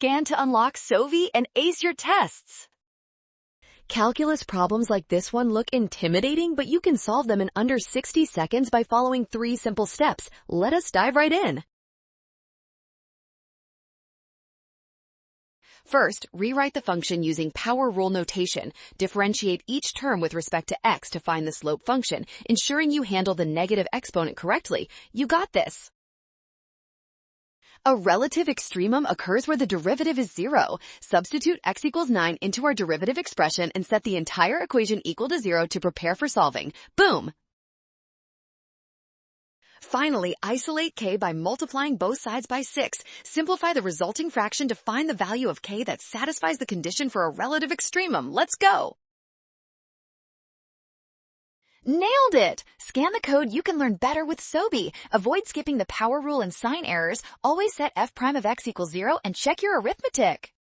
Scan to unlock SOVI and ace your tests. Calculus problems like this one look intimidating, but you can solve them in under 60 seconds by following 3 simple steps. Let us dive right in. First, rewrite the function using power rule notation. Differentiate each term with respect to x to find the slope function, ensuring you handle the negative exponent correctly. You got this. A relative extremum occurs where the derivative is 0. Substitute x equals 9 into our derivative expression and set the entire equation equal to 0 to prepare for solving. Boom! Finally, isolate k by multiplying both sides by 6. Simplify the resulting fraction to find the value of k that satisfies the condition for a relative extremum. Let's go! Nailed it! Scan the code. You can learn better with SOBI. Avoid skipping the power rule and sign errors. Always set f prime of x equals 0 and check your arithmetic.